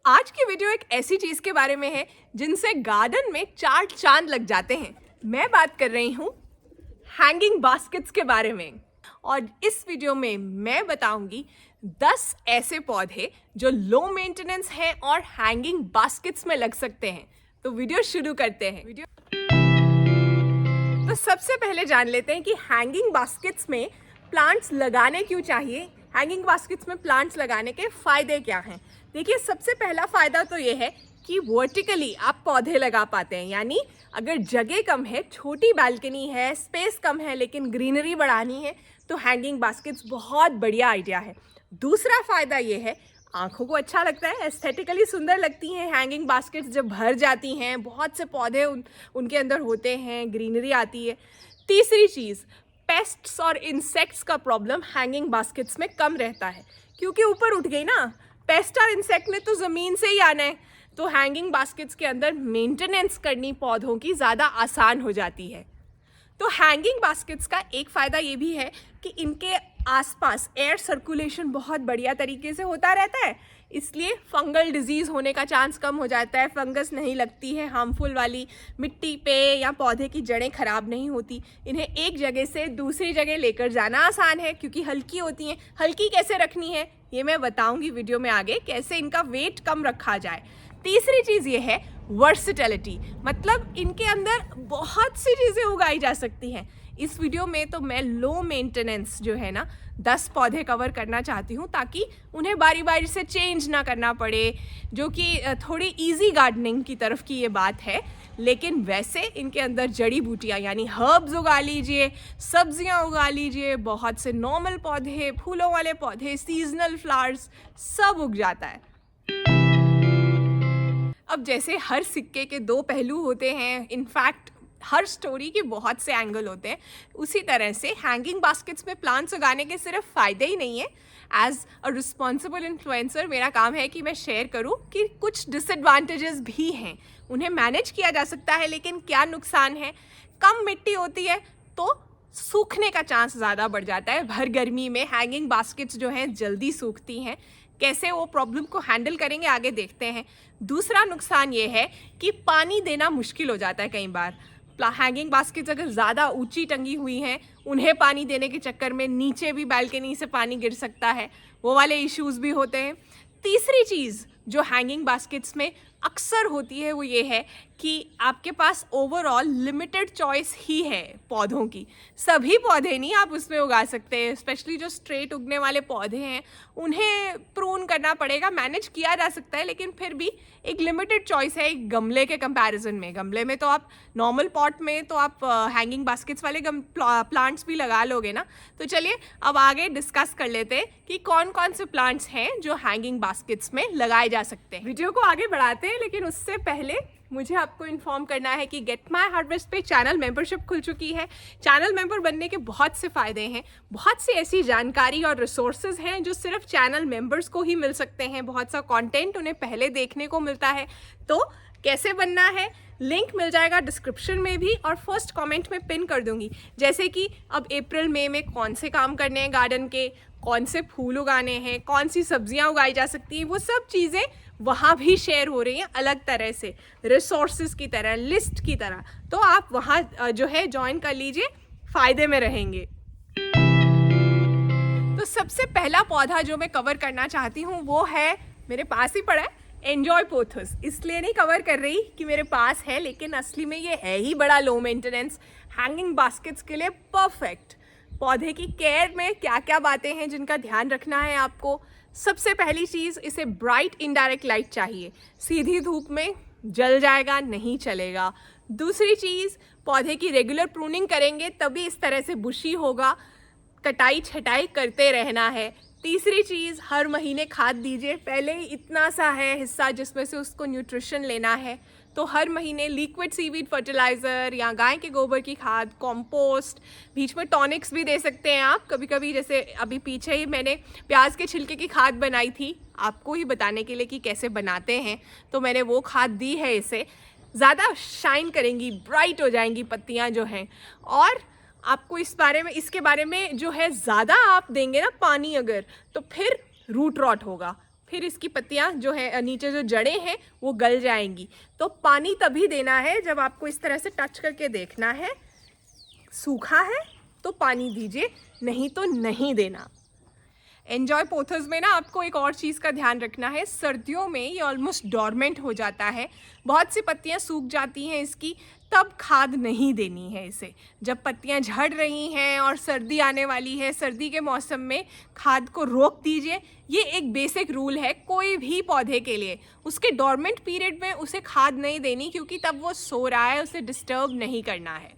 आज की वीडियो एक ऐसी चीज़ के बारे में है जिनसे गार्डन में चार चांद लग जाते हैं। मैं बात कर रही हूँ हैंगिंग बास्केट्स के बारे में। और इस वीडियो में मैं बताऊंगी 10 ऐसे पौधे जो लो मेंटेनेंस हैं और हैंगिंग बास्केट्स में लग सकते हैं। तो वीडियो शुरू करते हैं। तो सबसे पहले जान लेते हैं कि हैंगिंग बास्केट्स में प्लांट्स लगाने क्यों चाहिए। हैंगिंग बास्केट्स में प्लांट्स लगाने के फ़ायदे क्या हैं। देखिए, सबसे पहला फ़ायदा तो ये है कि वर्टिकली आप पौधे लगा पाते हैं। यानी अगर जगह कम है, छोटी बालकनी है, स्पेस कम है, लेकिन ग्रीनरी बढ़ानी है, तो हैंगिंग बास्केट्स बहुत बढ़िया आइडिया है। दूसरा फ़ायदा ये है, आँखों को अच्छा लगता है, एस्थेटिकली सुंदर लगती हैं हैंगिंग बास्केट्स जब भर जाती हैं, बहुत से पौधे उनके अंदर होते हैं, ग्रीनरी आती है। तीसरी चीज़, पेस्ट्स और इंसेक्ट्स का प्रॉब्लम हैंगिंग बास्केट्स में कम रहता है, क्योंकि ऊपर उठ गई ना, पेस्ट और इंसेक्ट ने तो ज़मीन से ही आना है। तो हैंगिंग बास्केट्स के अंदर मेंटेनेंस करनी पौधों की ज़्यादा आसान हो जाती है। तो हैंगिंग बास्केट्स का एक फ़ायदा ये भी है कि इनके आसपास एयर सर्कुलेशन बहुत बढ़िया तरीके से होता रहता है, इसलिए फंगल डिजीज़ होने का चांस कम हो जाता है। फंगस नहीं लगती है हार्मफुल वाली, मिट्टी पे या पौधे की जड़ें ख़राब नहीं होती। इन्हें एक जगह से दूसरी जगह लेकर जाना आसान है क्योंकि हल्की होती हैं। हल्की कैसे रखनी है ये मैं बताऊंगी वीडियो में आगे, कैसे इनका वेट कम रखा जाए। तीसरी चीज़ ये है वर्सिटैलिटी, मतलब इनके अंदर बहुत सी चीज़ें उगाई जा सकती हैं। इस वीडियो में तो मैं लो मेंटेनेंस जो है ना 10 पौधे कवर करना चाहती हूँ, ताकि उन्हें बारी बारी से चेंज ना करना पड़े, जो कि थोड़ी इजी गार्डनिंग की तरफ की ये बात है। लेकिन वैसे इनके अंदर जड़ी बूटियाँ यानी हर्ब्स उगा लीजिए, सब्जियाँ उगा लीजिए, बहुत से नॉर्मल पौधे, फूलों वाले पौधे, सीजनल फ्लावर्स सब उग जाता है। अब जैसे हर सिक्के के दो पहलू होते हैं, इनफैक्ट हर स्टोरी के बहुत से एंगल होते हैं, उसी तरह से हैंगिंग बास्केट्स में प्लांट्स उगाने के सिर्फ फ़ायदे ही नहीं है। एज अ रिस्पॉन्सिबल इन्फ्लुएंसर मेरा काम है कि मैं शेयर करूं कि कुछ डिसएडवांटेजेस भी हैं। उन्हें मैनेज किया जा सकता है, लेकिन क्या नुकसान है। कम मिट्टी होती है तो सूखने का चांस ज़्यादा बढ़ जाता है। भर गर्मी में हैंगिंग बास्केट्स जो हैं जल्दी सूखती हैं। कैसे वो प्रॉब्लम को हैंडल करेंगे आगे देखते हैं। दूसरा नुकसान ये है कि पानी देना मुश्किल हो जाता है कई बार। हैंगिंग बास्केट्स अगर ज़्यादा ऊंची टंगी हुई हैं, उन्हें पानी देने के चक्कर में नीचे भी बालकनी से पानी गिर सकता है, वो वाले इश्यूज़ भी होते हैं। तीसरी चीज़ जो हैंगिंग बास्केट्स में अक्सर होती है वो ये है कि आपके पास ओवरऑल लिमिटेड चॉइस ही है पौधों की। सभी पौधे नहीं आप उसमें उगा सकते हैं, स्पेशली जो स्ट्रेट उगने वाले पौधे हैं उन्हें प्रून करना पड़ेगा। मैनेज किया जा सकता है, लेकिन फिर भी एक लिमिटेड चॉइस है एक गमले के कंपैरिजन में। गमले में तो आप नॉर्मल पॉट में तो आप हैंगिंग बास्केट्स वाले प्लांट्स भी लगा लोगे ना। तो चलिए अब आगे डिस्कस कर लेते हैं कि कौन कौन से प्लांट्स हैं जो हैंगिंग बास्केट्स में लगाए जा सकते हैं। वीडियो को आगे बढ़ाते हैं, लेकिन उससे पहले मुझे आपको इन्फॉर्म करना है कि गेट माई हार्वेस्ट पे चैनल मेंबरशिप खुल चुकी है। चैनल मेंबर बनने के बहुत से फ़ायदे हैं, बहुत सी ऐसी जानकारी और रिसोर्सेज हैं जो सिर्फ चैनल मेंबर्स को ही मिल सकते हैं। बहुत सा कंटेंट उन्हें पहले देखने को मिलता है। तो कैसे बनना है, लिंक मिल जाएगा डिस्क्रिप्शन में भी और फर्स्ट कमेंट में पिन कर दूंगी। जैसे कि अब अप्रैल मई में कौन से काम करने हैं गार्डन के, कौन से फूल उगाने हैं, कौन सी सब्जियां उगाई जा सकती हैं, वो सब चीज़ें वहाँ भी शेयर हो रही हैं अलग तरह से, रिसोर्सेज की तरह, लिस्ट की तरह। तो आप वहाँ जो है ज्वाइन कर लीजिए, फ़ायदे में रहेंगे। तो सबसे पहला पौधा जो मैं कवर करना चाहती हूँ वो है, मेरे पास ही पड़ा है, एन्जॉय पोथस। इसलिए नहीं कवर कर रही कि मेरे पास है, लेकिन असली में ये है ही बड़ा लो मेंटेनेंस, हैंगिंग बास्केट्स के लिए परफेक्ट। पौधे की केयर में क्या क्या बातें हैं जिनका ध्यान रखना है आपको। सबसे पहली चीज़, इसे ब्राइट इनडायरेक्ट लाइट चाहिए। सीधी धूप में जल जाएगा, नहीं चलेगा। दूसरी चीज़, पौधे की रेगुलर प्रूनिंग करेंगे तभी इस तरह से बुशी होगा। कटाई छटाई करते रहना है। तीसरी चीज़, हर महीने खाद दीजिए। पहले ही इतना सा है हिस्सा जिसमें से उसको न्यूट्रिशन लेना है, तो हर महीने लिक्विड सीवीड फर्टिलाइज़र या गाय के गोबर की खाद, कंपोस्ट, बीच में टॉनिक्स भी दे सकते हैं आप कभी कभी। जैसे अभी पीछे ही मैंने प्याज के छिलके की खाद बनाई थी, आपको ही बताने के लिए कि कैसे बनाते हैं, तो मैंने वो खाद दी है। इसे ज़्यादा शाइन करेंगी, ब्राइट हो जाएंगी पत्तियाँ जो हैं। और आपको इसके बारे में जो है ज़्यादा आप देंगे ना पानी अगर, तो फिर रूट रॉट होगा। फिर इसकी पत्तियाँ जो है नीचे जो जड़ें हैं वो गल जाएंगी। तो पानी तभी देना है जब आपको इस तरह से टच करके देखना है, सूखा है तो पानी दीजिए, नहीं तो नहीं देना। एन्जॉय पोथर्स में ना आपको एक और चीज़ का ध्यान रखना है, सर्दियों में ये ऑलमोस्ट डॉर्मेंट हो जाता है, बहुत सी पत्तियां सूख जाती हैं इसकी, तब खाद नहीं देनी है इसे। जब पत्तियां झड़ रही हैं और सर्दी आने वाली है, सर्दी के मौसम में खाद को रोक दीजिए। ये एक बेसिक रूल है कोई भी पौधे के लिए। उसके डॉर्मेंट पीरियड में उसे खाद नहीं देनी, क्योंकि तब वो सो रहा है, उसे डिस्टर्ब नहीं करना है।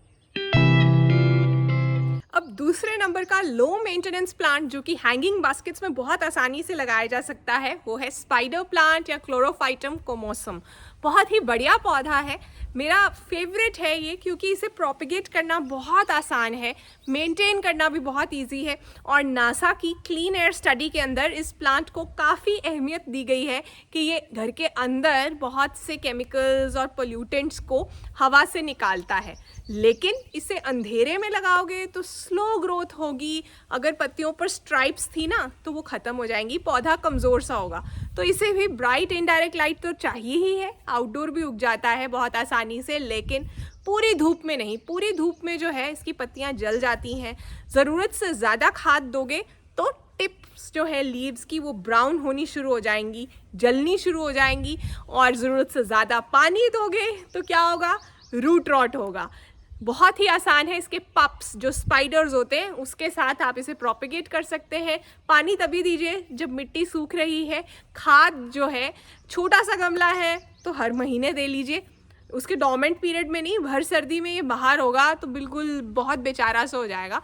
अब दूसरे नंबर का लो मेंटेनेंस प्लांट जो कि हैंगिंग बास्केट्स में बहुत आसानी से लगाया जा सकता है, वो है स्पाइडर प्लांट या क्लोरोफाइटम कोमोसम। बहुत ही बढ़िया पौधा है, मेरा फेवरेट है ये, क्योंकि इसे प्रोपिगेट करना बहुत आसान है, मेंटेन करना भी बहुत इजी है। और नासा की क्लीन एयर स्टडी के अंदर इस प्लांट को काफ़ी अहमियत दी गई है कि ये घर के अंदर बहुत से केमिकल्स और पोल्यूटेंट्स को हवा से निकालता है। लेकिन इसे अंधेरे में लगाओगे तो स्लो ग्रोथ होगी, अगर पत्तियों पर स्ट्राइप्स थी ना तो वो ख़त्म हो जाएंगी, पौधा कमज़ोर सा होगा। तो इसे भी ब्राइट इनडायरेक्ट लाइट तो चाहिए ही है, आउटडोर भी उग जाता है बहुत आसानी से, लेकिन पूरी धूप में नहीं। पूरी धूप में जो है इसकी पत्तियां जल जाती हैं। ज़रूरत से ज़्यादा खाद दोगे तो टिप्स जो है लीव्स की वो ब्राउन होनी शुरू हो जाएंगी, जलनी शुरू हो जाएंगी। और ज़रूरत से ज़्यादा पानी दोगे तो क्या होगा, रूट रॉट होगा। बहुत ही आसान है, इसके पप्स जो स्पाइडर्स होते हैं उसके साथ आप इसे प्रोपिगेट कर सकते हैं। पानी तभी दीजिए जब मिट्टी सूख रही है। खाद जो है, छोटा सा गमला है तो हर महीने दे लीजिए, उसके डोरमेंट पीरियड में नहीं। भर सर्दी में ये बाहर होगा तो बिल्कुल बहुत बेचारा सा हो जाएगा,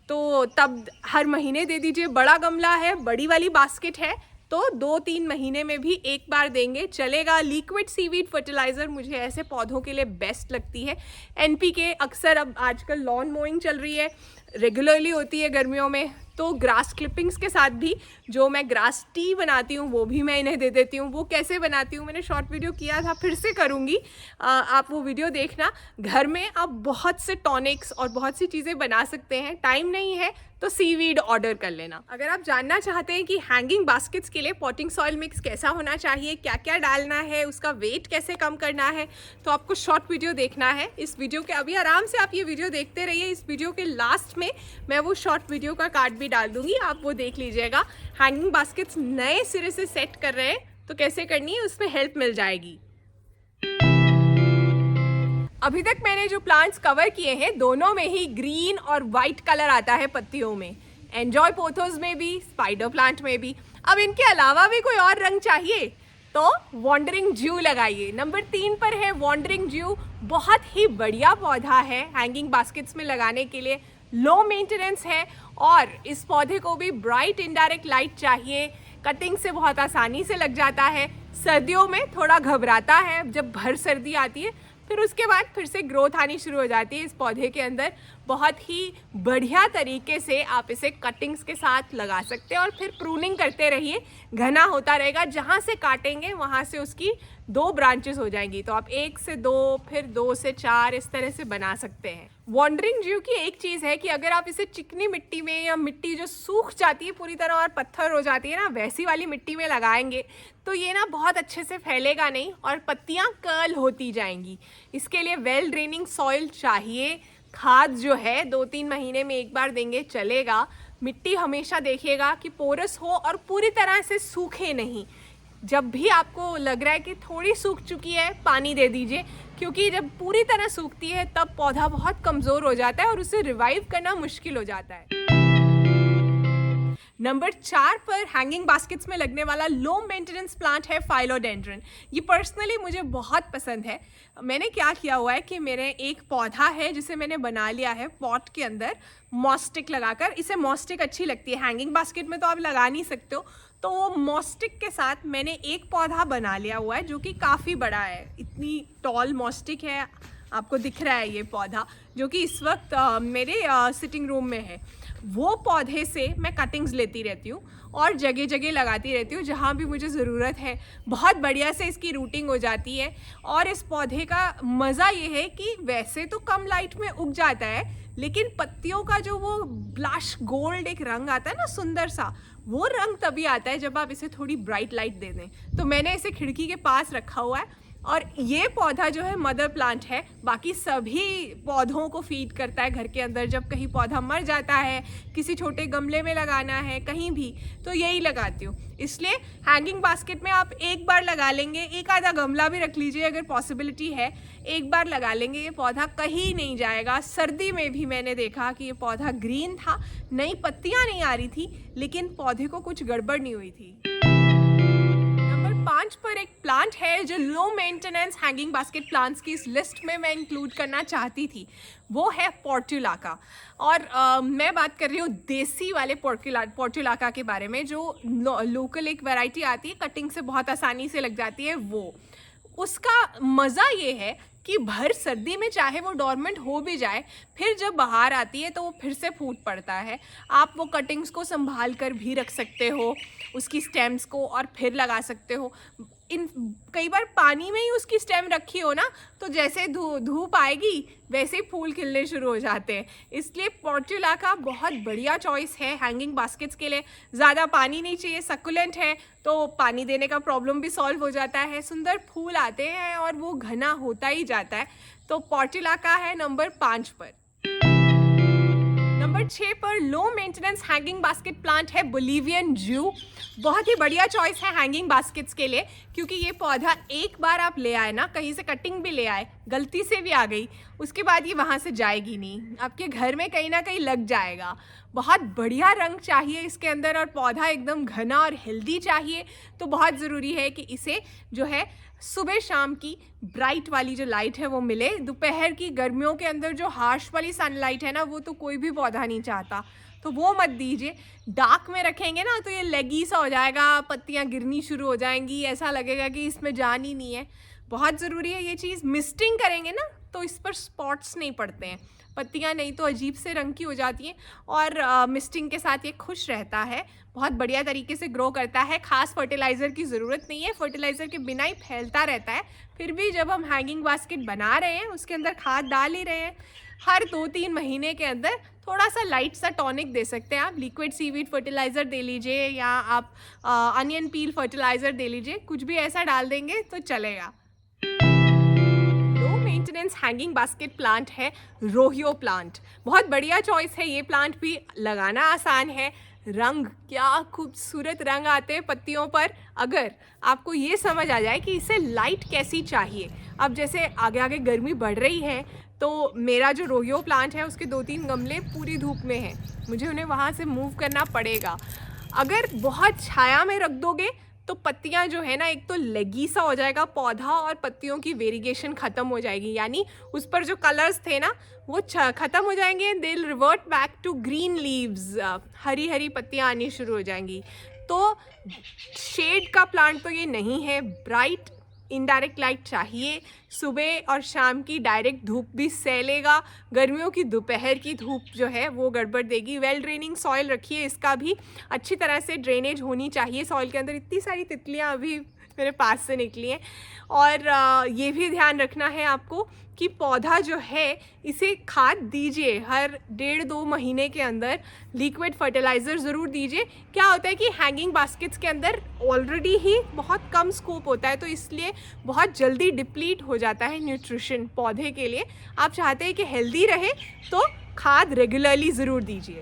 तो तब हर महीने दे दीजिए। बड़ा गमला है, बड़ी वाली बास्केट है तो 2-3 महीने में भी एक बार देंगे चलेगा। लिक्विड सीवीड फर्टिलाइज़र मुझे ऐसे पौधों के लिए बेस्ट लगती है। एनपीके अक्सर अब आजकल लॉन मोइंग चल रही है, रेगुलरली होती है गर्मियों में, तो ग्रास क्लिपिंग्स के साथ भी जो मैं ग्रास टी बनाती हूँ वो भी मैं इन्हें दे देती हूँ। वो कैसे बनाती हूँ मैंने शॉर्ट वीडियो किया था, फिर से करूँगी, आप वो वीडियो देखना। घर में आप बहुत से टॉनिक्स और बहुत सी चीज़ें बना सकते हैं। टाइम नहीं है तो सीवीड ऑर्डर कर लेना। अगर आप जानना चाहते हैं कि हैंगिंग बास्केट्स के लिए पॉटिंग सॉइल मिक्स कैसा होना चाहिए, क्या क्या डालना है, उसका वेट कैसे कम करना है, तो आपको शॉर्ट वीडियो देखना है। इस वीडियो के अभी आराम से आप ये वीडियो देखते रहिए, इस वीडियो के लास्ट में मैं वो शॉर्ट वीडियो का कार्ड भी डाल दूंगी, आप वो देख लीजिएगा। हैंगिंग बास्केट्स नए सिरे से सेट कर रहे हैं तो कैसे करनी है उसमें हेल्प मिल जाएगी। अभी तक मैंने जो प्लांट्स कवर किए हैं दोनों में ही ग्रीन और वाइट कलर आता है पत्तियों में, एन्जॉय पोथोस में भी, स्पाइडर प्लांट में भी। अब इनके अलावा भी कोई और रंग चाहिए तो वॉन्डरिंग ज्यू लगाइए। नंबर 3 पर है वॉन्डरिंग ज्यू, बहुत ही बढ़िया पौधा है हैंगिंग बास्केट्स में लगाने के लिए, लो मेंटेनेंस है और इस पौधे को भी ब्राइट इनडायरेक्ट लाइट चाहिए। कटिंग से बहुत आसानी से लग जाता है, सर्दियों में थोड़ा घबराता है जब भर सर्दी आती है, फिर उसके बाद फिर से ग्रोथ आनी शुरू हो जाती है इस पौधे के अंदर। बहुत ही बढ़िया तरीके से आप इसे कटिंग्स के साथ लगा सकते हैं और फिर प्रूनिंग करते रहिए, घना होता रहेगा। जहाँ से काटेंगे वहाँ से उसकी 2 ब्रांचेस हो जाएंगी, तो आप 1 से 2, फिर 2 से 4 इस तरह से बना सकते हैं। वॉन्डरिंग ज्यू की एक चीज़ है कि अगर आप इसे चिकनी मिट्टी में या मिट्टी जो सूख जाती है पूरी तरह और पत्थर हो जाती है ना, वैसी वाली मिट्टी में लगाएंगे तो ये ना बहुत अच्छे से फैलेगा नहीं और पत्तियाँ कर्ल होती जाएंगी। इसके लिए वेल ड्रेनिंग सॉइल चाहिए। खाद जो है 2-3 महीने में एक बार देंगे चलेगा। मिट्टी हमेशा देखिएगा कि पोरस हो और पूरी तरह से सूखे नहीं। जब भी आपको लग रहा है कि थोड़ी सूख चुकी है पानी दे दीजिए, क्योंकि जब पूरी तरह सूखती है तब पौधा बहुत कमज़ोर हो जाता है और उसे रिवाइव करना मुश्किल हो जाता है। नंबर 4 पर हैंगिंग बास्केट्स में लगने वाला लो मेंटेनेंस प्लांट है फाइलोडेंड्रन। ये पर्सनली मुझे बहुत पसंद है। मैंने क्या किया हुआ है कि मेरे एक पौधा है जिसे मैंने बना लिया है पॉट के अंदर मॉस्टिक लगाकर। इसे मॉस्टिक अच्छी लगती है, हैंगिंग बास्केट में तो आप लगा नहीं सकते हो, तो वो मॉस्टिक के साथ मैंने एक पौधा बना लिया हुआ है जो कि काफ़ी बड़ा है। इतनी टॉल मॉस्टिक है, आपको दिख रहा है ये पौधा, जो कि इस वक्त मेरे सिटिंग रूम में है। वो पौधे से मैं कटिंग्स लेती रहती हूँ और जगह जगह लगाती रहती हूँ जहाँ भी मुझे ज़रूरत है। बहुत बढ़िया से इसकी रूटिंग हो जाती है और इस पौधे का मज़ा ये है कि वैसे तो कम लाइट में उग जाता है, लेकिन पत्तियों का जो वो ब्लश गोल्ड एक रंग आता है ना सुंदर सा, वो रंग तभी आता है जब आप इसे थोड़ी ब्राइट लाइट दे दें। तो मैंने इसे खिड़की के पास रखा हुआ है और ये पौधा जो है मदर प्लांट है, बाकी सभी पौधों को फीड करता है घर के अंदर। जब कहीं पौधा मर जाता है, किसी छोटे गमले में लगाना है कहीं भी, तो यही लगाती हूँ। इसलिए हैंगिंग बास्केट में आप एक बार लगा लेंगे, एक आधा गमला भी रख लीजिए अगर पॉसिबिलिटी है, एक बार लगा लेंगे, ये पौधा कहीं नहीं जाएगा। सर्दी में भी मैंने देखा कि ये पौधा ग्रीन था, नई पत्तियाँ नहीं आ रही थी, लेकिन पौधे को कुछ गड़बड़ नहीं हुई थी। 5 पर एक प्लांट है जो low maintenance hanging basket plants की इस लिस्ट में मैं इंक्लूड करना चाहती थी, वो है पोर्टुलाका। और मैं बात कर रही हूँ देसी वाले पोर्टुलाका के बारे में, जो लोकल एक वैरायटी आती है, कटिंग से बहुत आसानी से लग जाती है। वो उसका मज़ा ये है कि भर सर्दी में चाहे वो डॉर्मेंट हो भी जाए, फिर जब बाहर आती है तो वो फिर से फूट पड़ता है। आप वो कटिंग्स को संभाल कर भी रख सकते हो, उसकी स्टेम्स को, और फिर लगा सकते हो। कई बार पानी में ही उसकी स्टेम रखी हो ना, तो जैसे धूप आएगी वैसे ही फूल खिलने शुरू हो जाते हैं। इसलिए पोर्टुलाका बहुत बढ़िया चॉइस है हैंगिंग बास्केट्स के लिए। ज़्यादा पानी नहीं चाहिए, सक्कुलेंट है तो पानी देने का प्रॉब्लम भी सॉल्व हो जाता है, सुंदर फूल आते हैं और वो घना होता ही जाता है। तो पोर्टुलाका है नंबर 5 पर। नंबर 6 पर low maintenance hanging basket plant है बोलिवियन जू। बहुत ही बढ़िया चॉइस है हैंगिंग बास्केट्स के लिए, क्योंकि ये पौधा एक बार आप ले आए ना, कहीं से कटिंग भी ले आए, गलती से भी आ गई, उसके बाद ये वहाँ से जाएगी नहीं, आपके घर में कहीं ना कहीं लग जाएगा। बहुत बढ़िया रंग चाहिए इसके अंदर और पौधा एकदम घना और हेल्दी चाहिए, तो बहुत ज़रूरी है कि इसे जो है सुबह शाम की ब्राइट वाली जो लाइट है वो मिले। दोपहर की गर्मियों के अंदर जो हार्श वाली सनलाइट है ना, वो तो कोई भी पौधा नहीं चाहता, तो वो मत दीजिए। डार्क में रखेंगे ना तो ये लेगी सा हो जाएगा, पत्तियां गिरनी शुरू हो जाएंगी, ऐसा लगेगा कि इसमें जान ही नहीं है। बहुत ज़रूरी है ये चीज़। मिस्टिंग करेंगे ना तो इस पर स्पॉट्स नहीं पड़ते हैं, पत्तियां नहीं तो अजीब से रंग की हो जाती हैं, और मिस्टिंग के साथ ये खुश रहता है, बहुत बढ़िया तरीके से ग्रो करता है। खास फर्टिलाइज़र की ज़रूरत नहीं है, फर्टिलाइज़र के बिना ही फैलता रहता है। फिर भी जब हम हैंगिंग बास्केट बना रहे हैं, उसके अंदर खाद डाल ही रहे हैं, हर 2-3 महीने के अंदर थोड़ा सा लाइट सा टॉनिक दे सकते हैं आप। लिक्विड सीवीड फर्टिलाइज़र दे लीजिए, या आप अनियन पील फर्टिलाइज़र दे लीजिए, कुछ भी ऐसा डाल देंगे तो चलेगा। मेंटेनेंस हैंगिंग बास्केट प्लांट है रोहियो प्लांट। बहुत बढ़िया चॉइस है, ये प्लांट भी लगाना आसान है। रंग, क्या खूबसूरत रंग आते हैं पत्तियों पर। अगर आपको ये समझ आ जाए कि इसे लाइट कैसी चाहिए, अब जैसे आगे आगे गर्मी बढ़ रही है, तो मेरा जो रोहियो प्लांट है उसके 2-3 गमले पूरी धूप में हैं, मुझे उन्हें वहाँ से मूव करना पड़ेगा। अगर बहुत छाया में रख दोगे तो पत्तियां जो है ना, एक तो लेगी सा हो जाएगा पौधा और पत्तियों की वेरिगेशन ख़त्म हो जाएगी, यानी उस पर जो कलर्स थे ना वो ख़त्म हो जाएंगे। They will revert back to green leaves, हरी हरी पत्तियां आनी शुरू हो जाएंगी। तो शेड का प्लांट तो ये नहीं है, ब्राइट इनडायरेक्ट लाइट चाहिए। सुबह और शाम की डायरेक्ट धूप भी सह लेगा, गर्मियों की दोपहर की धूप जो है वो गड़बड़ देगी। वेल ड्रेनिंग सॉइल रखिए, इसका भी अच्छी तरह से ड्रेनेज होनी चाहिए सॉइल के अंदर। इतनी सारी तितलियां अभी मेरे पास से निकली हैं। और ये भी ध्यान रखना है आपको कि पौधा जो है इसे खाद दीजिए हर 1.5-2 महीने के अंदर, लिक्विड फर्टिलाइज़र ज़रूर दीजिए। क्या होता है कि हैंगिंग बास्केट्स के अंदर ऑलरेडी ही बहुत कम स्कोप होता है, तो इसलिए बहुत जल्दी डिप्लीट हो जाता है न्यूट्रिशन पौधे के लिए। आप चाहते हैं कि हेल्दी रहे तो खाद रेगुलरली ज़रूर दीजिए।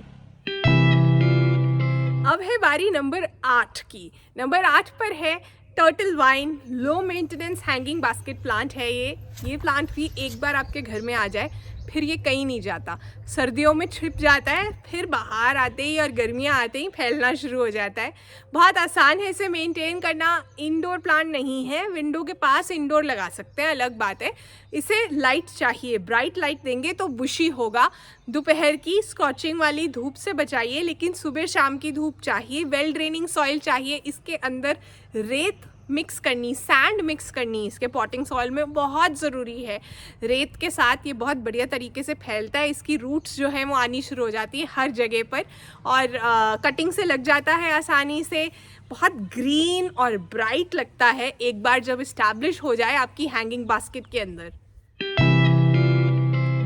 अब है बारी नंबर 8 की। नंबर 8 पर है turtle vine. Low maintenance hanging basket plant है ये प्लांट भी एक बार आपके घर में आ जाए फिर ये कहीं नहीं जाता। सर्दियों में छिप जाता है, फिर बाहर आते ही और गर्मियाँ आते ही फैलना शुरू हो जाता है। बहुत आसान है इसे मेंटेन करना। इंडोर प्लांट नहीं है, विंडो के पास इंडोर लगा सकते हैं, अलग बात है। इसे लाइट चाहिए, ब्राइट लाइट देंगे तो बुशी होगा। दोपहर की स्कॉचिंग वाली धूप से बचाइए, लेकिन सुबह शाम की धूप चाहिए। वेल ड्रेनिंग सॉइल चाहिए, इसके अंदर रेत मिक्स करनी, सैंड मिक्स करनी इसके पॉटिंग सॉइल में बहुत ज़रूरी है। रेत के साथ ये बहुत बढ़िया तरीके से फैलता है, इसकी रूट्स जो हैं वो आनी शुरू हो जाती है हर जगह पर, और कटिंग से लग जाता है आसानी से। बहुत ग्रीन और ब्राइट लगता है एक बार जब इस्टेब्लिश हो जाए आपकी हैंगिंग बास्केट के अंदर।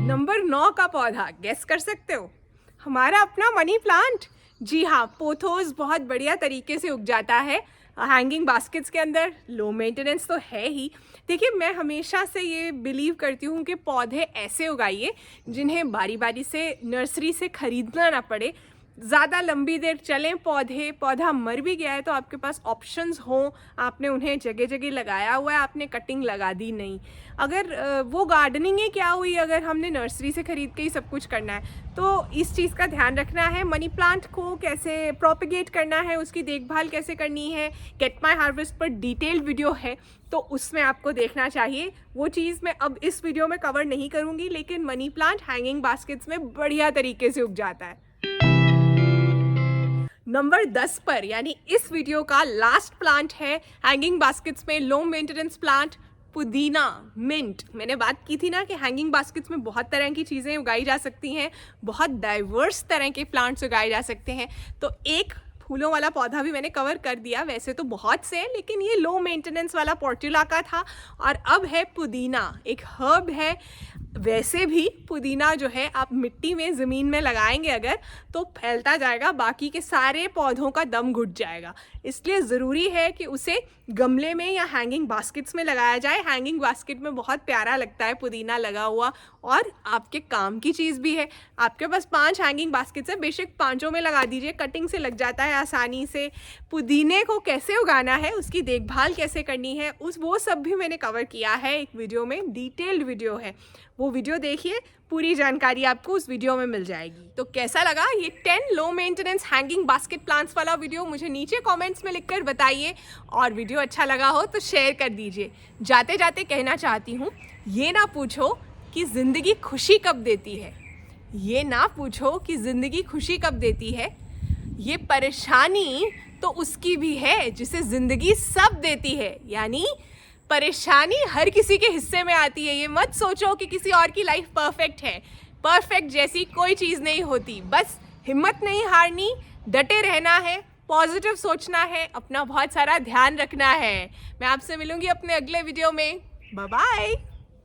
नंबर 9 का पौधा गेस कर सकते हो? हमारा अपना मनी प्लांट। जी हाँ, पोथोस बहुत बढ़िया तरीके से उग जाता है हैंगिंग बास्केट्स के अंदर। लो मेंटेनेंस तो है ही। देखिए, मैं हमेशा से ये बिलीव करती हूँ कि पौधे ऐसे उगाइए जिन्हें बारी बारी से नर्सरी से ख़रीदना ना पड़े। ज़्यादा लंबी देर चलें पौधा मर भी गया है तो आपके पास ऑप्शंस हों। आपने उन्हें जगह जगह लगाया हुआ है, आपने कटिंग लगा दी नहीं। अगर वो गार्डनिंग ही क्या हुई अगर हमने नर्सरी से ख़रीद के ही सब कुछ करना है। तो इस चीज़ का ध्यान रखना है। मनी प्लांट को कैसे प्रोपिगेट करना है, उसकी देखभाल कैसे करनी है, गेट माई हार्वेस्ट पर डिटेल्ड वीडियो है, तो उसमें आपको देखना चाहिए। वो चीज़ मैं अब इस वीडियो में कवर नहीं करूँगी, लेकिन मनी प्लांट हैंगिंग बास्केट्स में बढ़िया तरीके से उग जाता है। नंबर 10 पर, यानी इस वीडियो का लास्ट प्लांट है हैंगिंग बास्केट्स में लो मेंटेनेंस प्लांट, पुदीना मिंट। मैंने बात की थी ना कि हैंगिंग बास्केट्स में बहुत तरह की चीज़ें उगाई जा सकती हैं, बहुत डाइवर्स तरह के प्लांट्स उगाए जा सकते हैं। तो एक फूलों वाला पौधा भी मैंने कवर कर दिया। वैसे तो बहुत से हैं, लेकिन ये लो मेंटेनेंस वाला पोर्टुला का था। और अब है पुदीना, एक हर्ब है। वैसे भी पुदीना जो है आप मिट्टी में ज़मीन में लगाएंगे अगर, तो फैलता जाएगा, बाकी के सारे पौधों का दम घुट जाएगा। इसलिए ज़रूरी है कि उसे गमले में या हैंगिंग बास्केट्स में लगाया जाए। हैंगिंग बास्केट में बहुत प्यारा लगता है पुदीना लगा हुआ, और आपके काम की चीज़ भी है। आपके पास 5 हैंगिंग बास्केट्स है, बेशक 5 में लगा दीजिए, कटिंग से लग जाता है आसानी से। पुदीने को कैसे उगाना है, उसकी देखभाल कैसे करनी है, वो सब भी मैंने कवर किया है एक वीडियो में, डिटेल्ड वीडियो है। वो वीडियो देखिए, पूरी जानकारी आपको उस वीडियो में मिल जाएगी। तो कैसा लगा ये 10 low maintenance hanging basket plants वाला वीडियो, मुझे नीचे कमेंट्स में लिखकर बताइए। और वीडियो अच्छा लगा हो तो शेयर कर दीजिए। जाते जाते कहना चाहती हूँ, ये ना पूछो कि ज़िंदगी खुशी कब देती है, ये ना पूछो कि ज़िंदगी खुशी कब देती है, ये परेशानी तो उसकी भी है जिसे ज़िंदगी सब देती है। यानी परेशानी हर किसी के हिस्से में आती है। ये मत सोचो कि किसी और की लाइफ परफेक्ट है। परफेक्ट जैसी कोई चीज़ नहीं होती। बस हिम्मत नहीं हारनी, डटे रहना है, पॉजिटिव सोचना है, अपना बहुत सारा ध्यान रखना है। मैं आपसे मिलूंगी अपने अगले वीडियो में। Bye bye.